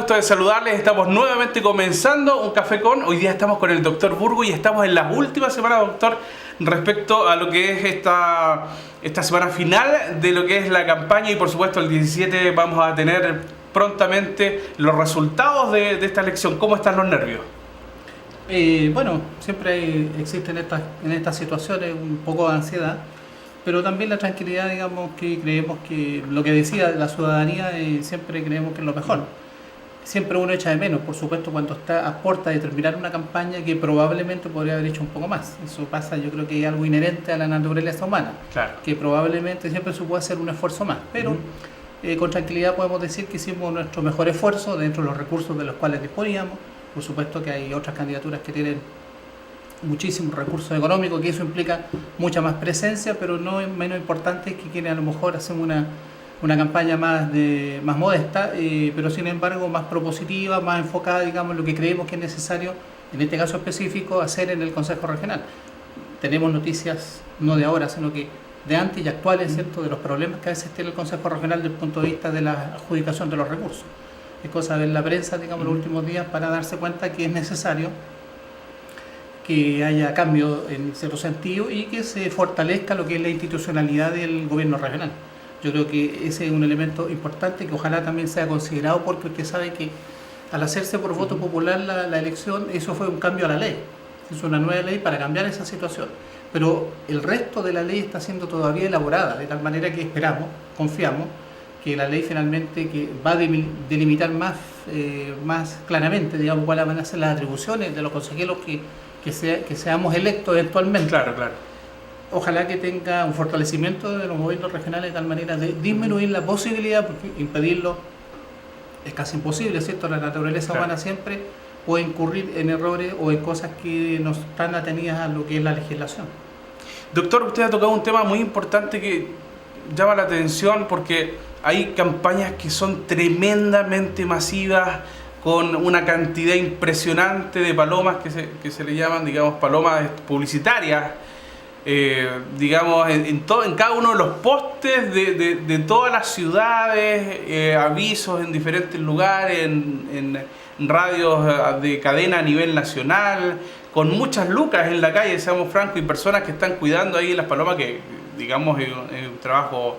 gusto de saludarles. Estamos nuevamente comenzando un Café con. Hoy día estamos con el doctor Burgo y estamos en las últimas semanas, doctor, respecto a lo que es esta semana final de lo que es la campaña, y por supuesto el 17 vamos a tener prontamente los resultados de esta elección. ¿Cómo están los nervios? Bueno, siempre existen en estas situaciones un poco de ansiedad, pero también la tranquilidad, digamos, que creemos que lo que decía la ciudadanía, siempre creemos que es lo mejor. Siempre uno echa de menos, por supuesto, cuando está a puerta de terminar una campaña que probablemente podría haber hecho un poco más. Eso pasa, yo creo que es algo inherente a la naturaleza humana, claro, que probablemente siempre se puede hacer un esfuerzo más, pero con tranquilidad podemos decir que hicimos nuestro mejor esfuerzo dentro de los recursos de los cuales disponíamos. Por supuesto que hay otras candidaturas que tienen muchísimos recursos económicos, que eso implica mucha más presencia, pero no es menos importante que quienes a lo mejor hacen una campaña más modesta, pero sin embargo más propositiva, más enfocada, digamos, en lo que creemos que es necesario, en este caso específico, hacer en el Consejo Regional. Tenemos noticias no de ahora, sino que de antes y actuales, ¿cierto?, de los problemas que a veces tiene el Consejo Regional desde el punto de vista de la adjudicación de los recursos. Es cosa de ver la prensa, digamos, los últimos días para darse cuenta que es necesario que haya cambio en cierto sentido y que se fortalezca lo que es la institucionalidad del gobierno regional. Yo creo que ese es un elemento importante que ojalá también sea considerado, porque usted sabe que al hacerse por voto popular la elección, eso fue un cambio a la ley. Es una nueva ley para cambiar esa situación. Pero el resto de la ley está siendo todavía elaborada, de tal manera que esperamos, confiamos, que la ley finalmente que va a delimitar más claramente, digamos, cuáles van a ser las atribuciones de los consejeros que seamos electos eventualmente. Claro, claro. Ojalá que tenga un fortalecimiento de los gobiernos regionales de tal manera de disminuir la posibilidad, porque impedirlo es casi imposible, ¿cierto? La naturaleza humana siempre puede incurrir en errores o en cosas que no están atenidas a lo que es la legislación. Doctor, usted ha tocado un tema muy importante que llama la atención, porque hay campañas que son tremendamente masivas, con una cantidad impresionante de palomas que se le llaman, digamos, palomas publicitarias, digamos, en cada uno de los postes de todas las ciudades, avisos en diferentes lugares, en radios de cadena a nivel nacional, con muchas lucas en la calle, seamos francos, y personas que están cuidando ahí las palomas, que digamos es un trabajo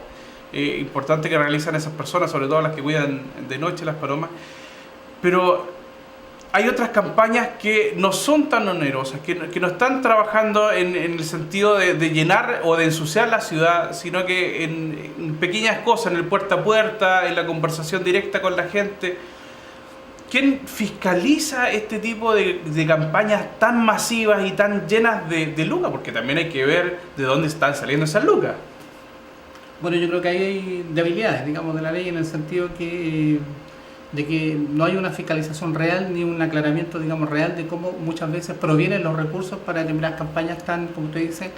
importante que realizan esas personas, sobre todo las que cuidan de noche las palomas. Pero hay otras campañas que no son tan onerosas, que no están trabajando en el sentido de llenar o de ensuciar la ciudad, sino que en pequeñas cosas, en el puerta a puerta, en la conversación directa con la gente. ¿Quién fiscaliza este tipo de campañas tan masivas y tan llenas de lucas? Porque también hay que ver de dónde están saliendo esas lucas. Bueno, yo creo que ahí hay debilidades, digamos, de la ley, en el sentido de que no hay una fiscalización real ni un aclaramiento, digamos, real de cómo muchas veces provienen los recursos para determinadas campañas tan, como usted dice,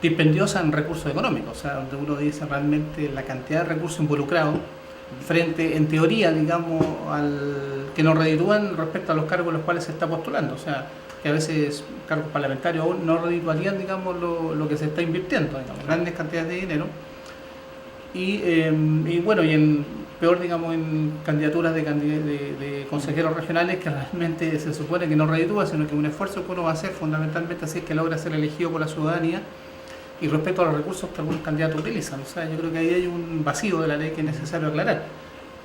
dispendiosas en recursos económicos. O sea, donde uno dice realmente la cantidad de recursos involucrados frente, en teoría, digamos, al que nos reditúan respecto a los cargos en los cuales se está postulando. O sea, que a veces cargos parlamentarios aún no redituarían, digamos, lo que se está invirtiendo, digamos, grandes cantidades de dinero. Y bueno, y en peor, digamos, en candidaturas de consejeros regionales, que realmente se supone que no reditúa, sino que es un esfuerzo que uno va a hacer fundamentalmente así es que logra ser elegido por la ciudadanía, y respecto a los recursos que algunos candidatos utilizan. O sea, yo creo que ahí hay un vacío de la ley que es necesario aclarar.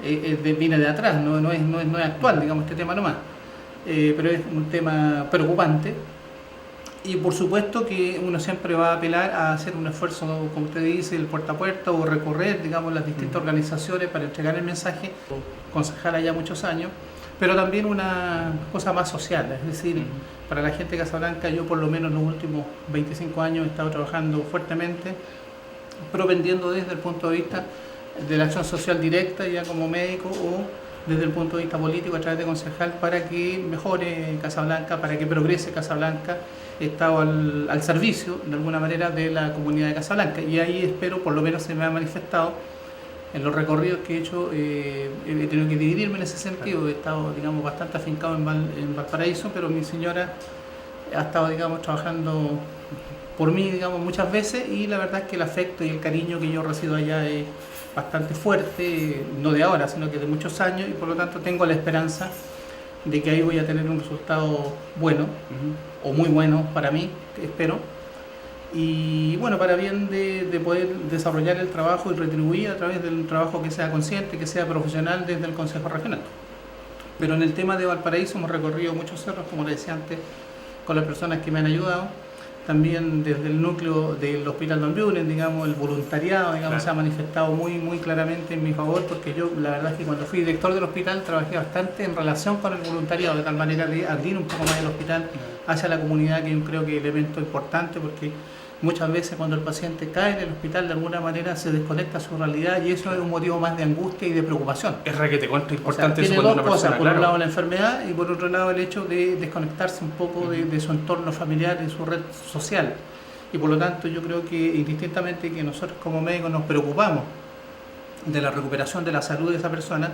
Viene de atrás, no es actual, digamos, este tema nomás, pero es un tema preocupante. Y por supuesto que uno siempre va a apelar a hacer un esfuerzo, como usted dice, el puerta a puerta, o recorrer, digamos, las distintas organizaciones para entregar el mensaje, concejala ya muchos años, pero también una cosa más social, es decir, para la gente de Casablanca, yo por lo menos en los últimos 25 años he estado trabajando fuertemente, propendiendo desde el punto de vista de la acción social directa, ya como médico, o desde el punto de vista político a través de concejal, para que mejore Casablanca, para que progrese Casablanca. He estado al servicio, de alguna manera, de la comunidad de Casablanca, y ahí espero, por lo menos se me ha manifestado en los recorridos que he hecho. He tenido que dividirme en ese sentido. He estado, digamos, bastante afincado en Valparaíso, pero mi señora ha estado, digamos, trabajando por mí, digamos, muchas veces, y la verdad es que el afecto y el cariño que yo recibo allá es bastante fuerte, no de ahora, sino que de muchos años, y por lo tanto tengo la esperanza de que ahí voy a tener un resultado bueno, o muy bueno para mí, espero, y bueno, para bien de poder desarrollar el trabajo y retribuir a través del trabajo que sea consciente, que sea profesional desde el Consejo Regional. Pero en el tema de Valparaíso hemos recorrido muchos cerros, como les decía antes, con las personas que me han ayudado. También desde el núcleo del Hospital Don Buren, digamos, el voluntariado, digamos, se ha manifestado muy claramente en mi favor, porque yo, la verdad es que cuando fui director del hospital trabajé bastante en relación con el voluntariado, de tal manera de abrir un poco más el hospital hacia la comunidad, que yo creo que es un elemento importante, porque muchas veces cuando el paciente cae en el hospital de alguna manera se desconecta su realidad, y eso es un motivo más de angustia y de preocupación. Es requete cuánto importante tiene eso cuando dos una persona, cosas, por un lado la enfermedad y por otro lado el hecho de desconectarse un poco de su entorno familiar, de su red social. Y por lo tanto yo creo que indistintamente que nosotros como médicos nos preocupamos de la recuperación de la salud de esa persona,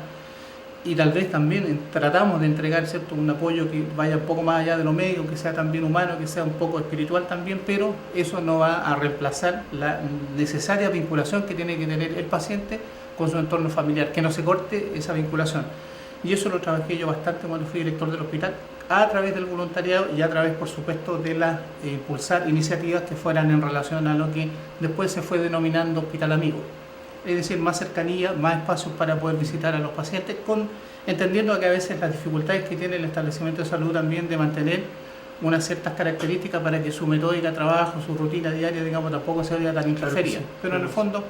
y tal vez también tratamos de entregar, ¿cierto?, un apoyo que vaya un poco más allá de lo médico, que sea también humano, que sea un poco espiritual también, pero eso no va a reemplazar la necesaria vinculación que tiene que tener el paciente con su entorno familiar, que no se corte esa vinculación. Y eso lo trabajé yo bastante cuando fui director del hospital, a través del voluntariado y a través, por supuesto, de impulsar iniciativas que fueran en relación a lo que después se fue denominando Hospital Amigo. Es decir, más cercanía, más espacios para poder visitar a los pacientes, entendiendo que a veces las dificultades que tiene el establecimiento de salud también de mantener unas ciertas características para que su metódica de trabajo, su rutina diaria, digamos, tampoco se vea tan interferida. Claro, sí. Pero en el fondo,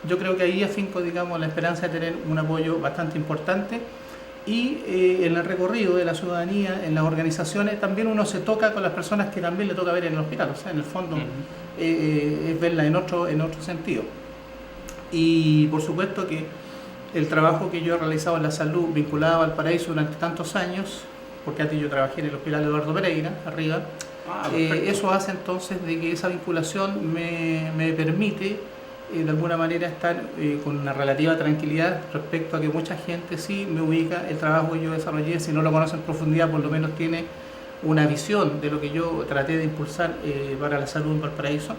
yo creo que ahí afinco, digamos, la esperanza de tener un apoyo bastante importante. Y en el recorrido de la ciudadanía, en las organizaciones, también uno se toca con las personas que también le toca ver en el hospital. O sea, en el fondo, es verla en otro sentido. Y por supuesto que el trabajo que yo he realizado en la salud vinculado a Valparaíso durante tantos años, porque antes yo trabajé en el Hospital Eduardo Pereira, arriba, eso hace entonces de que esa vinculación me permite de alguna manera estar con una relativa tranquilidad respecto a que mucha gente sí me ubica el trabajo que yo desarrollé, si no lo conoce en profundidad, por lo menos tiene una visión de lo que yo traté de impulsar para la salud en Valparaíso.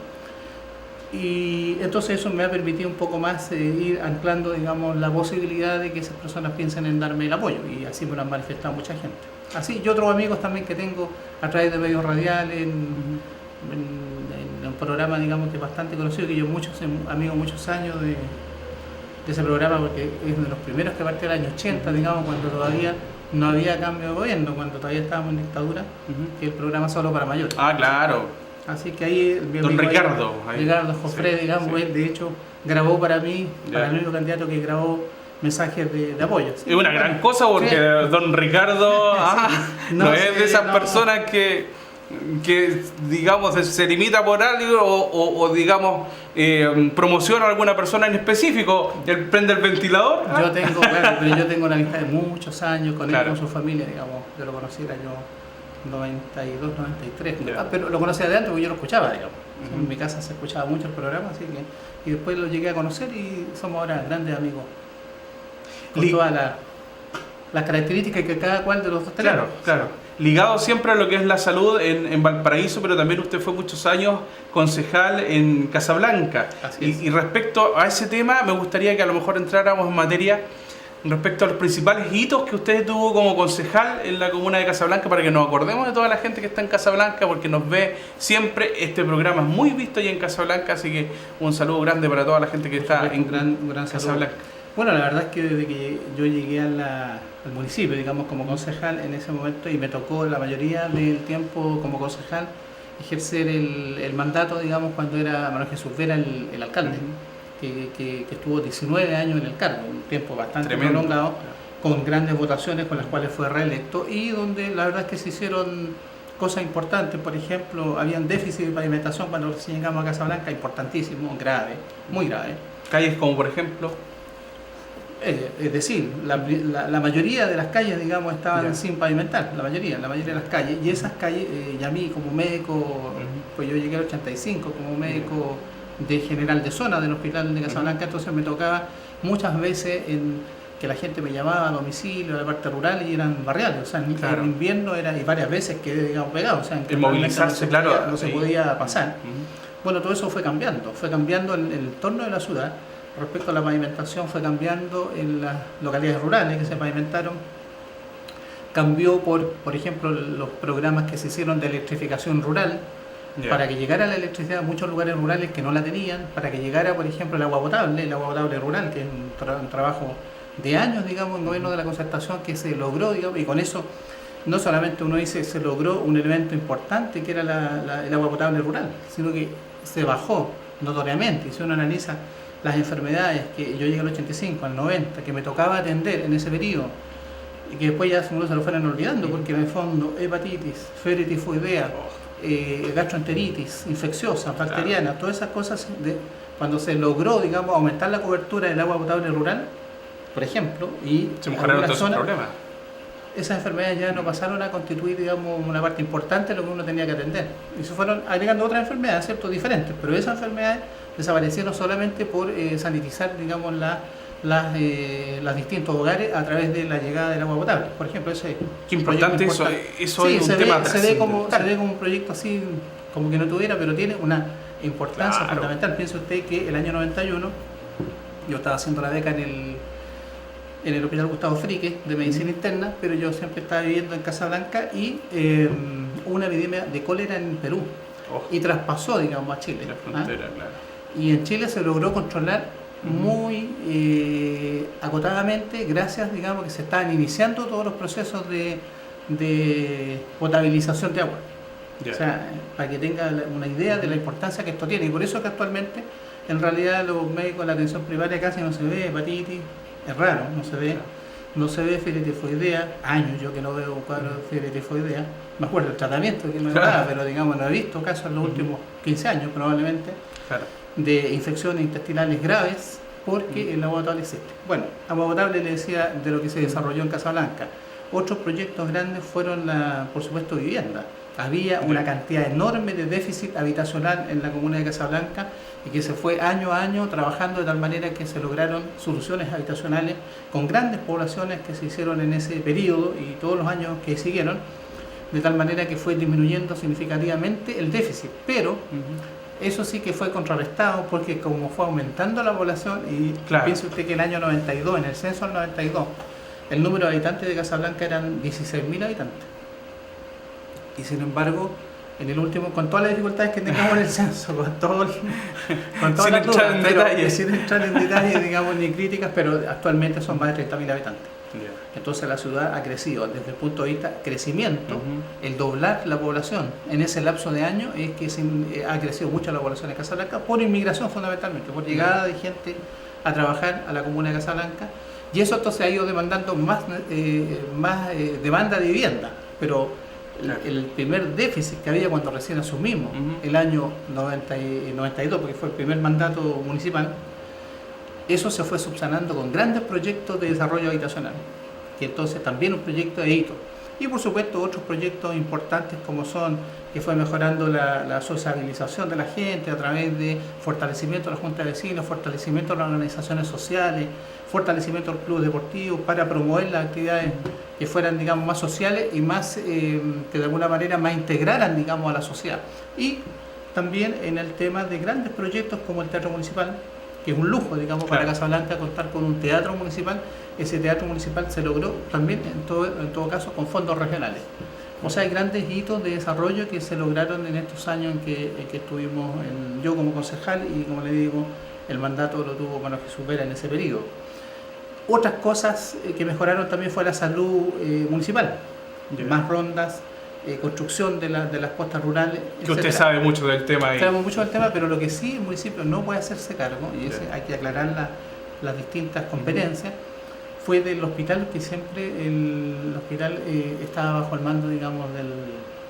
Y entonces eso me ha permitido un poco más ir anclando, digamos, la posibilidad de que esas personas piensen en darme el apoyo, y así me lo han manifestado mucha gente. Así, y otros amigos también que tengo a través de medios radiales, en un programa, digamos, que es bastante conocido, que yo muchos años de ese programa, porque es de los primeros que partió el año 80, digamos, cuando todavía no había cambio de gobierno, cuando todavía estábamos en dictadura, que el programa Solo para Mayores. Ah, claro. Así que ahí don Ricardo Jofre, sí, digamos, sí. Él de hecho grabó para mí, para el único candidato que grabó mensajes de apoyo. ¿Sí? Es una gran cosa porque sí. Don Ricardo no es de esas personas que digamos se limita por algo o digamos promociona a alguna persona en específico. Él prende el ventilador. Yo tengo una amistad de muchos años con él, con su familia, digamos. Yo lo conocí el año 92, 93, pero lo conocía de antes porque yo lo escuchaba, digamos. En mi casa se escuchaba mucho el programa, así que, y después lo llegué a conocer y somos ahora grandes amigos, con todas las características que cada cual de los dos tenemos. Claro. Ligado siempre a lo que es la salud en Valparaíso, pero también usted fue muchos años concejal en Casablanca. Y respecto a ese tema, me gustaría que a lo mejor entráramos en materia respecto a los principales hitos que usted tuvo como concejal en la comuna de Casablanca, para que nos acordemos de toda la gente que está en Casablanca, porque nos ve siempre. Este programa es muy visto ahí en Casablanca, así que un saludo grande para toda la gente que está en gran Casablanca. Bueno, la verdad es que desde que yo llegué al municipio, digamos, como concejal en ese momento, y me tocó la mayoría del tiempo como concejal ejercer el mandato, digamos, cuando era Manuel Jesús Vera el alcalde. Que estuvo 19 años en el cargo, un tiempo bastante prolongado, con grandes votaciones con las cuales fue reelecto, y donde la verdad es que se hicieron cosas importantes. Por ejemplo, habían déficit de pavimentación cuando llegamos a Casablanca, importantísimo, grave, muy grave. Calles como por ejemplo... Es decir, la mayoría de las calles, digamos, estaban sin pavimentar, la mayoría de las calles, y esas calles, y a mí como médico, pues yo llegué al 85 como médico de general de zona del hospital de Casablanca, entonces me tocaba muchas veces en que la gente me llamaba a domicilio, a la parte rural, y eran barriales. O sea, Claro. en invierno era, y varias veces quedé, digamos, pegado. O sea, en que El movilizarse, no se ahí. podía pasar. Ujú. Bueno, todo eso fue cambiando el entorno de la ciudad. Respecto a la pavimentación, fue cambiando en las localidades rurales que se pavimentaron. Cambió por ejemplo, los programas que se hicieron de electrificación rural, Ya. para que llegara la electricidad a muchos lugares rurales que no la tenían, para que llegara, por ejemplo, el agua potable rural, que es un trabajo de años, digamos, en gobierno de la concertación, que se logró, digamos, y con eso no solamente uno dice se logró un elemento importante que era el agua potable rural, sino que se bajó notoriamente. Y si uno analiza las enfermedades que yo llegué al 85, al 90, que me tocaba atender en ese periodo, y que después ya uno se lo fueran olvidando, porque en el fondo hepatitis, fiebre tifoidea, gastroenteritis infecciosa, bacteriana, todas esas cosas, cuando se logró, digamos, aumentar la cobertura del agua potable rural, por ejemplo, y Se mejoraron algunas todos esos zonas, problemas. esas enfermedades ya no pasaron a constituir, digamos, una parte importante de lo que uno tenía que atender. Y se fueron agregando otras enfermedades, ¿cierto?, diferentes, pero esas enfermedades desaparecieron solamente por sanitizar, digamos, los distintos hogares a través de la llegada del agua potable. Por ejemplo, ese Qué importante eso. Eso sí, es se un tema ve como trascendental. un proyecto así, como que no tuviera, pero tiene una importancia Claro. fundamental. Piense usted que el año 91 yo estaba haciendo la beca en el Hospital Gustavo Frique de Medicina Interna, pero yo siempre estaba viviendo en Casablanca, y hubo una epidemia de cólera en Perú Oh, y traspasó, digamos, a Chile. la ¿ah? frontera, claro. Y en Chile se logró controlar muy acotadamente, gracias, digamos, que se estaban iniciando todos los procesos de potabilización de agua. Ya. O sea, para que tenga una idea de la importancia que esto tiene. Y por eso que actualmente, en realidad, los médicos de la atención primaria casi no se ve hepatitis, es raro, no se ve fiebre tifoidea, años yo que no veo un cuadro de fiebre tifoidea. Me acuerdo del tratamiento que me daba, pero digamos no he visto casos en los últimos 15 años probablemente Claro. de infecciones intestinales graves, porque el agua potable existe. Bueno, agua potable, le decía, de lo que se desarrolló en Casablanca. Otros proyectos grandes fueron, por supuesto, vivienda. Había una cantidad enorme de déficit habitacional en la comuna de Casablanca, y que se fue año a año trabajando de tal manera que se lograron soluciones habitacionales con grandes poblaciones que se hicieron en ese periodo y todos los años que siguieron, de tal manera que fue disminuyendo significativamente el déficit. Pero eso sí que fue contrarrestado, porque como fue aumentando la población, y Claro. piense usted que el año 92, en el censo del 92, el número de habitantes de Casablanca eran 16.000 habitantes. Y sin embargo, en el último, con todas las dificultades que tengamos en el censo, con todas Sin las entrar en detalles. sin entrar en detalles, digamos, ni críticas, pero actualmente son más de 30.000 habitantes. Ya. Entonces la ciudad ha crecido desde el punto de vista crecimiento. Ujú. El doblar la población en ese lapso de años es que ha crecido mucho la población de Casablanca por inmigración, fundamentalmente, por llegada de gente a trabajar a la comuna de Casablanca, y eso entonces ha ido demandando más demanda de vivienda. Pero Claro. el primer déficit que había cuando recién asumimos, el año 92, porque fue el primer mandato municipal, eso se fue subsanando con grandes proyectos de desarrollo habitacional, que entonces también un proyecto de hito. Y por supuesto otros proyectos importantes como son, que fue mejorando la sociabilización de la gente a través de fortalecimiento de la Junta de Vecinos, fortalecimiento de las organizaciones sociales, fortalecimiento del club deportivo, para promover las actividades que fueran, digamos, más sociales y más, que de alguna manera más integraran, digamos, a la sociedad. Y también en el tema de grandes proyectos como el Teatro Municipal, que es un lujo, digamos, para Claro. Casablanca contar con un teatro municipal. Ese teatro municipal se logró también, en todo caso, con fondos regionales. O sea, hay grandes hitos de desarrollo que se lograron en estos años en que estuvimos, yo como concejal, y como le digo, el mandato lo tuvo Manuel Jesús Vera en ese periodo. Otras cosas que mejoraron también fue la salud municipal, Ya. más rondas, construcción de las postas rurales, Que usted etcétera. sabe mucho del tema ahí. Sabemos mucho del tema, pero lo que sí el municipio no puede hacerse cargo, y ese Ya. hay que aclarar las distintas competencias, fue del hospital, que siempre el hospital estaba bajo el mando, digamos,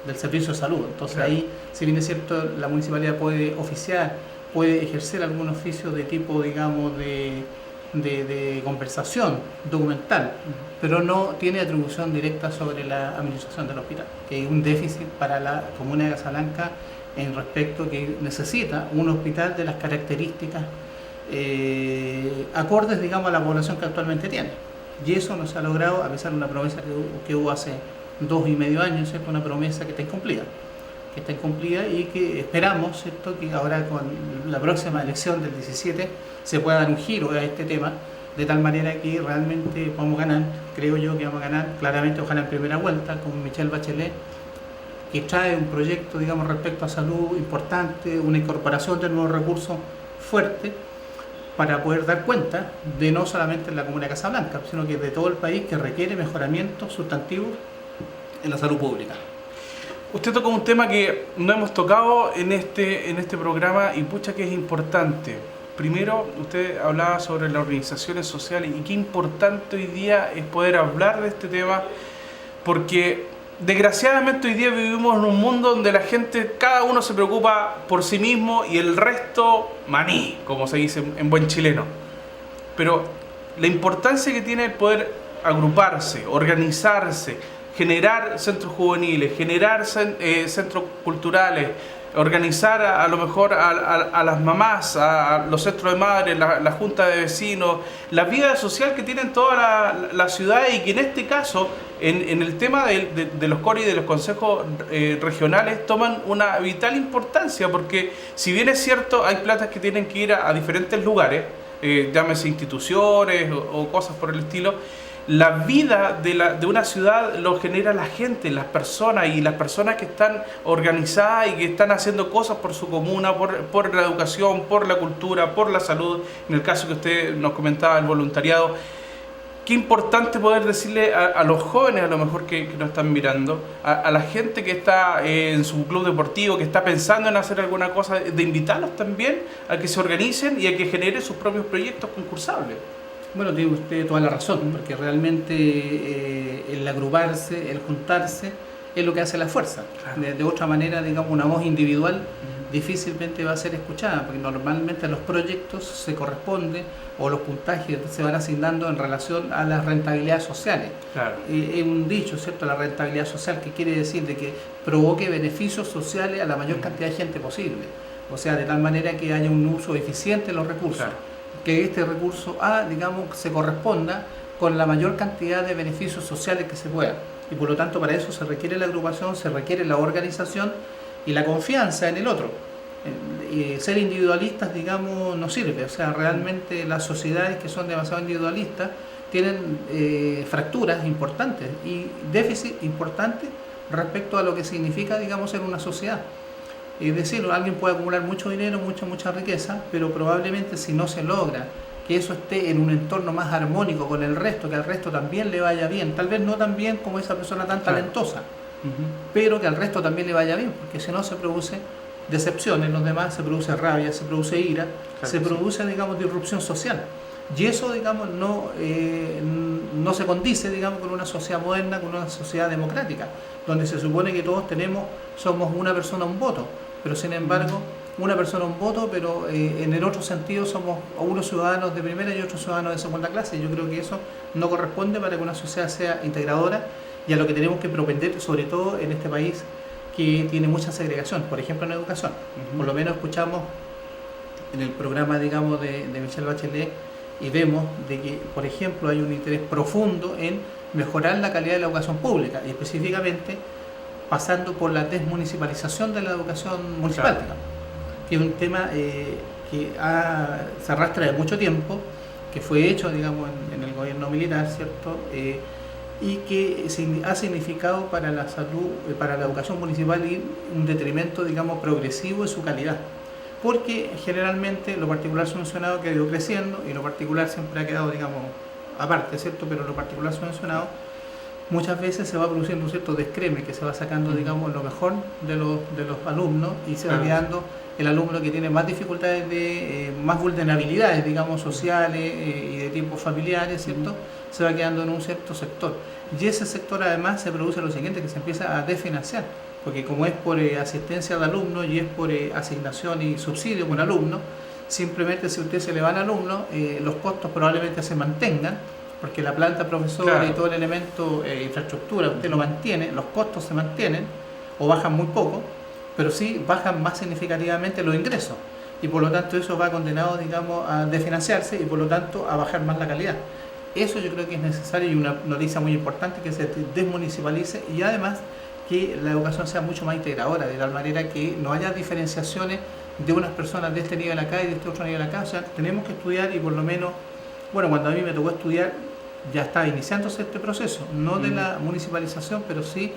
del servicio de salud. Entonces Claro. ahí, si bien es cierto, la municipalidad puede oficiar, puede ejercer algún oficio de tipo, digamos, de conversación documental, pero no tiene atribución directa sobre la administración del hospital, que hay un déficit para la comuna de Casablanca en respecto que necesita un hospital de las características acordes, digamos, a la población que actualmente tiene. Y eso no se ha logrado a pesar de una promesa que hubo hace 2,5 años, ¿cierto? Una promesa que está incumplida y que esperamos, ¿cierto?, que ahora con la próxima elección del 17 se pueda dar un giro a este tema, de tal manera que realmente podamos ganar. Creo yo que vamos a ganar claramente, ojalá en primera vuelta, con Michelle Bachelet, que trae un proyecto, digamos, respecto a salud importante, una incorporación de nuevos recursos fuerte, para poder dar cuenta de no solamente la comuna de Casablanca, sino que de todo el país, que requiere mejoramientos sustantivos en la salud pública. Usted tocó un tema que no hemos tocado en este programa y pucha que es importante. Primero, usted hablaba sobre las organizaciones sociales y qué importante hoy día es poder hablar de este tema, porque desgraciadamente hoy día vivimos en un mundo donde la gente, cada uno se preocupa por sí mismo y el resto maní, como se dice en buen chileno. Pero la importancia que tiene el poder agruparse, organizarse, generar centros juveniles, generar centros culturales, organizar a lo mejor a las mamás, a los centros de madres, la junta de vecinos, la vida social que tienen toda la ciudad, y que en este caso, en el tema de los CORE y de los consejos regionales, toman una vital importancia, porque si bien es cierto, hay platas que tienen que ir a diferentes lugares, llámese instituciones o cosas por el estilo, la vida de una ciudad lo genera la gente, las personas, y las personas que están organizadas y que están haciendo cosas por su comuna, por la educación, por la cultura, por la salud, en el caso que usted nos comentaba, el voluntariado. Qué importante poder decirle a los jóvenes, a lo mejor que nos están mirando, a la gente que está en su club deportivo, que está pensando en hacer alguna cosa, de invitarlos también a que se organicen y a que generen sus propios proyectos concursables. Bueno, tiene usted toda la razón, porque realmente el agruparse, el juntarse, es lo que hace la fuerza. Claro. De otra manera, digamos, una voz individual difícilmente va a ser escuchada, porque normalmente los proyectos se corresponden, o los puntajes se van asignando en relación a las rentabilidades sociales. Claro. Es un dicho, ¿cierto?, la rentabilidad social, que quiere decir de que provoque beneficios sociales a la mayor cantidad de gente posible. O sea, de tal manera que haya un uso eficiente de los recursos. Claro. Que este recurso digamos, se corresponda con la mayor cantidad de beneficios sociales que se pueda. Y por lo tanto, para eso se requiere la agrupación, se requiere la organización y la confianza en el otro. Ser individualistas, digamos, no sirve. O sea, realmente las sociedades que son demasiado individualistas tienen fracturas importantes y déficit importantes respecto a lo que significa, digamos, ser una sociedad. Es decir, alguien puede acumular mucho dinero, mucha riqueza, pero probablemente si no se logra que eso esté en un entorno más armónico con el resto, que al resto también le vaya bien, tal vez no tan bien como esa persona tan talentosa, pero que al resto también le vaya bien, porque si no se produce decepción en los demás, se produce rabia, se produce ira, se produce, digamos, disrupción social. Y eso, digamos, no se condice, digamos, con una sociedad moderna, con una sociedad democrática, donde se supone que todos somos una persona, un voto. Pero sin embargo, una persona, un voto, pero en el otro sentido somos unos ciudadanos de primera y otros ciudadanos de segunda clase. Yo creo que eso no corresponde para que una sociedad sea integradora, y a lo que tenemos que propender, sobre todo en este país que tiene mucha segregación, por ejemplo en educación. Por lo menos escuchamos en el programa, digamos, de Michelle Bachelet, y vemos de que, por ejemplo, hay un interés profundo en mejorar la calidad de la educación pública, y específicamente pasando por la desmunicipalización de la educación municipal, claro, que es un tema que se arrastra de mucho tiempo, que fue hecho, digamos, en el gobierno militar, ¿cierto? Y que ha significado para la salud, para la educación municipal, un detrimento, digamos, progresivo de su calidad. Porque generalmente lo particular subvencionado que ha ido creciendo, y lo particular siempre ha quedado, digamos, aparte, ¿cierto? Pero lo particular subvencionado muchas veces se va produciendo un cierto descreme, que se va sacando, digamos, lo mejor de los alumnos, y se va quedando el alumno que tiene más dificultades, más vulnerabilidades, digamos, sociales y de tipo familiares, ¿cierto? Se va quedando en un cierto sector. Y ese sector además se produce lo siguiente, que se empieza a desfinanciar, porque como es por asistencia de alumnos y es por asignación y subsidio por alumno, simplemente si usted se le va al alumno, los costos probablemente se mantengan, porque la planta profesora, claro, y todo el elemento infraestructura usted lo mantiene, los costos se mantienen o bajan muy poco, pero sí bajan más significativamente los ingresos, y por lo tanto eso va condenado, digamos, a desfinanciarse, y por lo tanto a bajar más la calidad. Eso yo creo que es necesario, y una noticia muy importante, que se desmunicipalice, y además que la educación sea mucho más integradora, de tal manera que no haya diferenciaciones de unas personas de este nivel acá y de este otro nivel acá. O sea, tenemos que estudiar, y por lo menos, bueno, cuando a mí me tocó estudiar ya estaba iniciándose este proceso, no de la municipalización, pero sí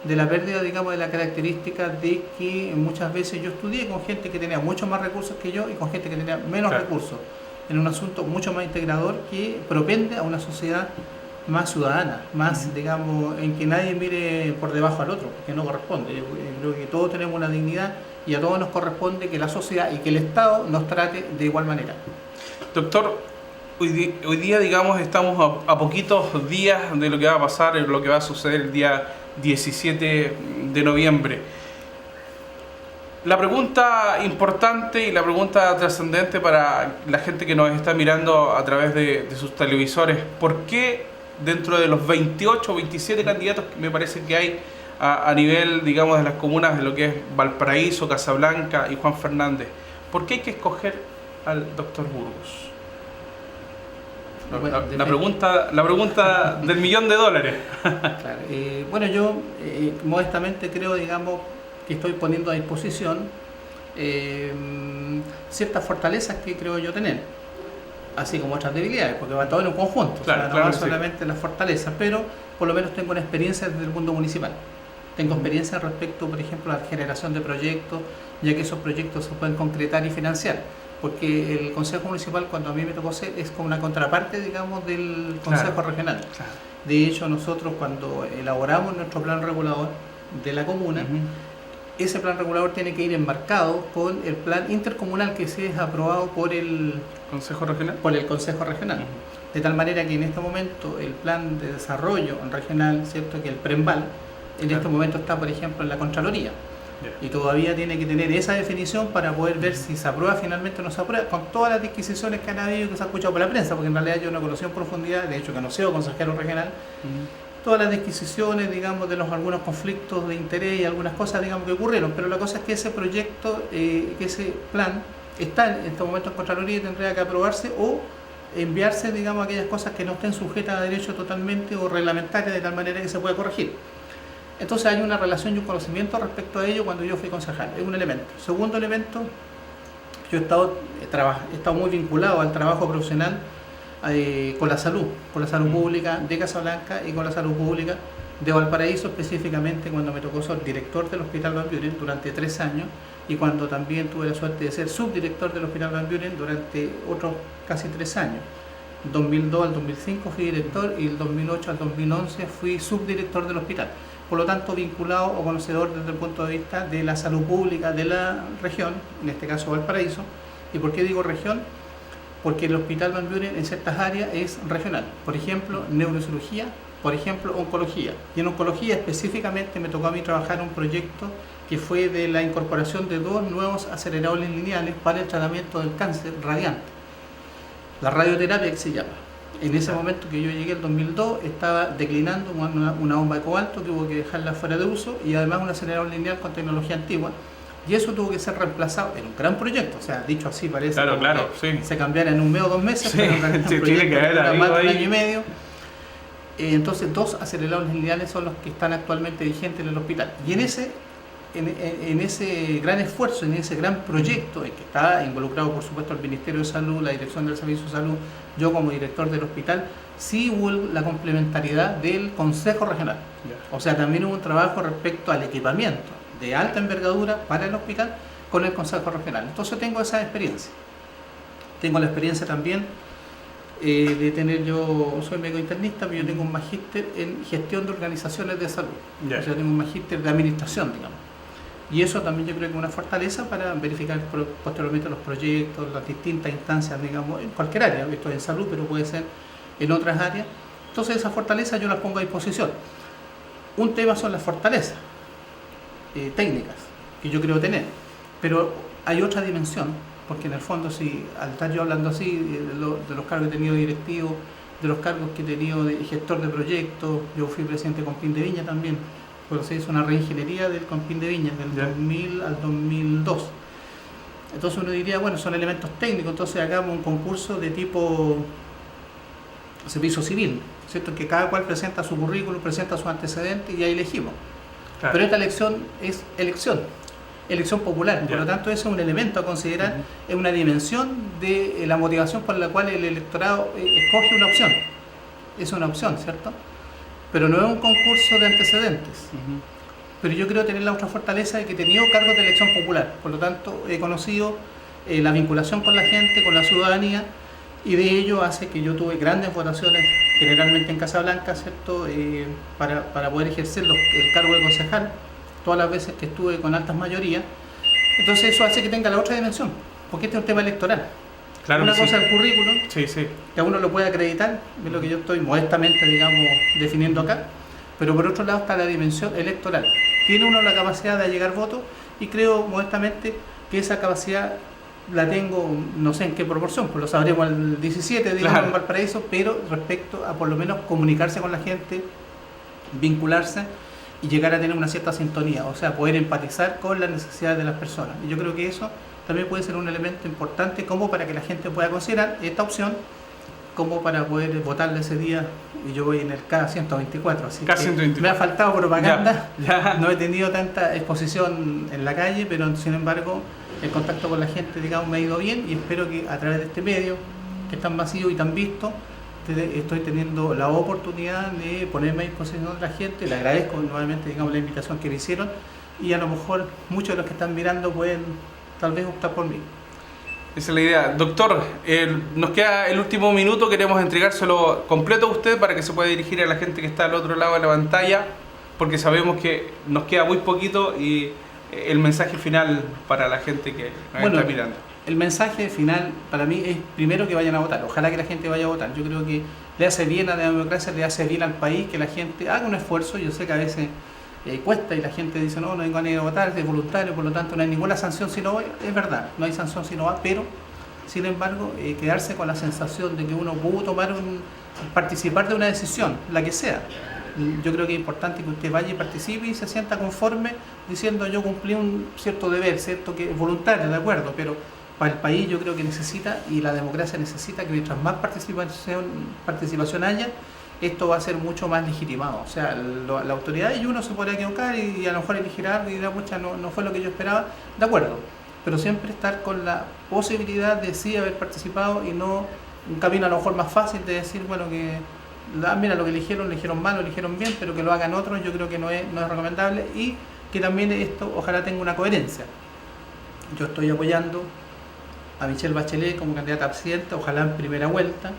de la pérdida, digamos, de la característica de que muchas veces yo estudié con gente que tenía muchos más recursos que yo y con gente que tenía menos recursos, en un asunto mucho más integrador que propende a una sociedad más ciudadana, más, digamos, en que nadie mire por debajo al otro, porque no corresponde. Yo creo que todos tenemos una dignidad y a todos nos corresponde que la sociedad y que el Estado nos trate de igual manera. Doctor, hoy día, digamos, estamos a poquitos días de lo que va a pasar, lo que va a suceder el día 17 de noviembre. La pregunta importante y la pregunta trascendente para la gente que nos está mirando a través de sus televisores: ¿por qué dentro de los 28 o 27 candidatos que me parece que hay a nivel, digamos, de las comunas de lo que es Valparaíso, Casablanca y Juan Fernández, por qué hay que escoger al doctor Burgos? La pregunta del $1.000.000. Claro, bueno, yo modestamente creo, digamos, que estoy poniendo a disposición ciertas fortalezas que creo yo tener, así como otras debilidades, porque va todo en un conjunto. Claro, o sea, claro, no solamente las fortalezas, pero por lo menos tengo una experiencia desde el mundo municipal. Tengo experiencia respecto, por ejemplo, a la generación de proyectos, ya que esos proyectos se pueden concretar y financiar. Porque el Consejo Municipal, cuando a mí me tocó ser, es como una contraparte, digamos, del Consejo Regional. Claro. De hecho, nosotros cuando elaboramos nuestro plan regulador de la comuna, ese plan regulador tiene que ir enmarcado con el plan intercomunal que se es aprobado por el Consejo Regional. Por el Consejo Regional. De tal manera que en este momento el plan de desarrollo regional, ¿cierto?, que el PREMBAL, en este momento está, por ejemplo, en la Contraloría. Y todavía tiene que tener esa definición para poder ver si se aprueba finalmente o no se aprueba, con todas las disquisiciones que han habido y que se ha escuchado por la prensa, porque en realidad yo no conocí en profundidad, de hecho que no soy consejero regional, todas las disquisiciones, digamos, de algunos conflictos de interés y algunas cosas, digamos, que ocurrieron. Pero la cosa es que ese proyecto, que ese plan está en este momento en Contraloría y tendría que aprobarse o enviarse, digamos, aquellas cosas que no estén sujetas a derecho totalmente o reglamentarias, de tal manera que se pueda corregir. Entonces hay una relación y un conocimiento respecto a ello cuando yo fui concejal, es un elemento. Segundo elemento, yo he estado muy vinculado al trabajo profesional con la salud pública de Casablanca y con la salud pública de Valparaíso, específicamente cuando me tocó ser director del Hospital Van Buren durante 3 años y cuando también tuve la suerte de ser subdirector del Hospital Van Buren durante otros casi 3 años. 2002 al 2005 fui director y del 2008 al 2011 fui subdirector del hospital. Por lo tanto, vinculado o conocedor desde el punto de vista de la salud pública de la región, en este caso Valparaíso. ¿Y por qué digo región? Porque el Hospital Van Buren en ciertas áreas es regional. Por ejemplo, neurocirugía, por ejemplo, oncología. Y en oncología específicamente me tocó a mí trabajar un proyecto que fue de la incorporación de 2 nuevos aceleradores lineales para el tratamiento del cáncer radiante. La radioterapia, que se llama. En ese momento que yo llegué, el 2002, estaba declinando una bomba de cobalto que hubo que dejarla fuera de uso y además un acelerador lineal con tecnología antigua. Y eso tuvo que ser reemplazado en un gran proyecto, o sea, dicho así parece que se cambiara en un mes o 2 meses, pero en realidad un proyecto que era más de 1 año y medio. Entonces 2 aceleradores lineales son los que están actualmente vigentes en el hospital. Y en ese gran esfuerzo, en ese gran proyecto, en que está involucrado por supuesto el Ministerio de Salud, la Dirección del Servicio de Salud, yo como director del hospital, sí hubo la complementariedad del Consejo Regional. O sea, también hubo un trabajo respecto al equipamiento de alta envergadura para el hospital con el Consejo Regional. Entonces tengo esa experiencia. Tengo la experiencia también de tener, yo soy médico internista, pero yo tengo un magíster en gestión de organizaciones de salud. O sea, tengo un magíster de administración, digamos. Y eso también yo creo que es una fortaleza para verificar posteriormente los proyectos, las distintas instancias, digamos, en cualquier área. Esto es en salud, pero puede ser en otras áreas. Entonces esas fortalezas yo las pongo a disposición. Un tema son las fortalezas técnicas que yo creo tener, pero hay otra dimensión, porque en el fondo, si al estar yo hablando así de los cargos que he tenido directivo, de los cargos que he tenido de gestor de proyectos, yo fui presidente de Compin de Viña también, porque se hizo una reingeniería del Compin de Viña del 2000 al 2002. Entonces uno diría, bueno, son elementos técnicos, entonces hagamos un concurso de tipo servicio civil, ¿cierto? Que cada cual presenta su currículum, presenta sus antecedentes y ahí elegimos. Claro. Pero esta elección es elección popular, por lo tanto ese es un elemento a considerar, es una dimensión de la motivación por la cual el electorado escoge una opción. Es una opción, ¿cierto? Pero no es un concurso de antecedentes. Pero yo creo tener la otra fortaleza de que he tenido cargos de elección popular, por lo tanto he conocido la vinculación con la gente, con la ciudadanía, y de ello hace que yo tuve grandes votaciones, generalmente en Casablanca, ¿cierto? Para poder ejercer el cargo de concejal, todas las veces que estuve con altas mayorías. Entonces eso hace que tenga la otra dimensión, porque este es un tema electoral. Claro, una sí. cosa es el currículum, Sí, sí. que a uno lo puede acreditar, es lo que yo estoy modestamente, digamos, definiendo acá, pero por otro lado está la dimensión electoral. Tiene uno la capacidad de llegar votos y creo modestamente que esa capacidad la tengo, no sé en qué proporción, pues lo sabremos el 17, digamos, Claro. en Valparaíso, pero respecto a por lo menos comunicarse con la gente, vincularse y llegar a tener una cierta sintonía, o sea, poder empatizar con las necesidades de las personas. Y yo creo que eso también puede ser un elemento importante como para que la gente pueda considerar esta opción como para poder votarle ese día. Y yo voy en el K124, así que me ha faltado propaganda, ya. no he tenido tanta exposición en la calle, pero sin embargo el contacto con la gente, digamos, me ha ido bien y espero que a través de este medio, que es tan masivo y tan visto, estoy teniendo la oportunidad de ponerme a disposición de la gente. Le agradezco nuevamente, digamos, la invitación que me hicieron y a lo mejor muchos de los que están mirando pueden tal vez optar por mí. Esa es la idea. Doctor, nos queda el último minuto, queremos entregárselo completo a usted para que se pueda dirigir a la gente que está al otro lado de la pantalla, porque sabemos que nos queda muy poquito y el mensaje final para la gente que nos está mirando. El mensaje final para mí es primero que vayan a votar, ojalá que la gente vaya a votar. Yo creo que le hace bien a la democracia, le hace bien al país que la gente haga un esfuerzo. Yo sé que a veces cuesta y la gente dice no tengo ganas de votar, es voluntario, por lo tanto no hay ninguna sanción si no va. Es verdad, no hay sanción si no va, pero sin embargo quedarse con la sensación de que uno pudo participar de una decisión, la que sea. Yo creo que es importante que usted vaya y participe y se sienta conforme diciendo yo cumplí un cierto deber, cierto que es voluntario, de acuerdo, pero para el país yo creo que necesita, y la democracia necesita, que mientras más participación haya, esto va a ser mucho más legitimado. O sea, la autoridad y uno se podrá equivocar y a lo mejor elegir algo y dirá, pucha, no fue lo que yo esperaba, de acuerdo, pero siempre estar con la posibilidad de sí haber participado y no un camino a lo mejor más fácil de decir, bueno, que mira, lo que eligieron mal, lo eligieron bien, pero que lo hagan otros, yo creo que no es recomendable, y que también esto ojalá tenga una coherencia. Yo estoy apoyando a Michelle Bachelet como candidata a presidenta, ojalá en primera vuelta.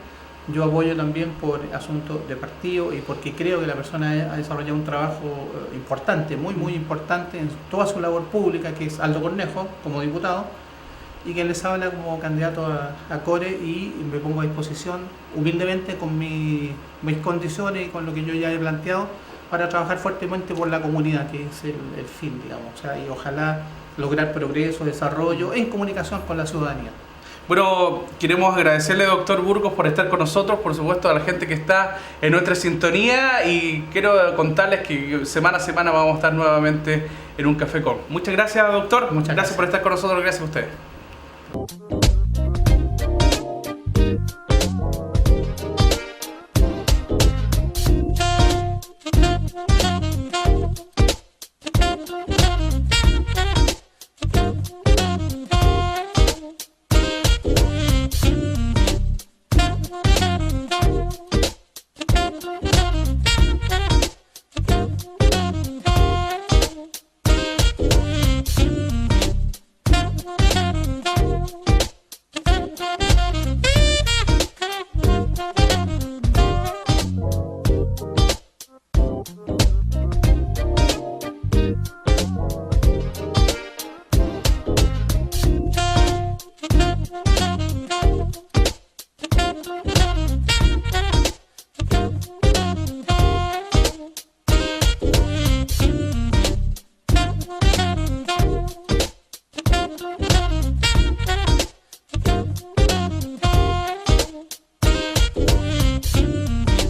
Yo apoyo también por asuntos de partido y porque creo que la persona ha desarrollado un trabajo importante, muy importante en toda su labor pública, que es Aldo Cornejo como diputado, y que les habla como candidato a Core, y me pongo a disposición humildemente con mis condiciones y con lo que yo ya he planteado para trabajar fuertemente por la comunidad, que es el fin, digamos, o sea, y ojalá lograr progreso, desarrollo en comunicación con la ciudadanía. Bueno, queremos agradecerle, doctor Burgos, por estar con nosotros, por supuesto a la gente que está en nuestra sintonía, y quiero contarles que semana a semana vamos a estar nuevamente en un Café Con. Muchas gracias, doctor. Muchas gracias por estar con nosotros, gracias a ustedes.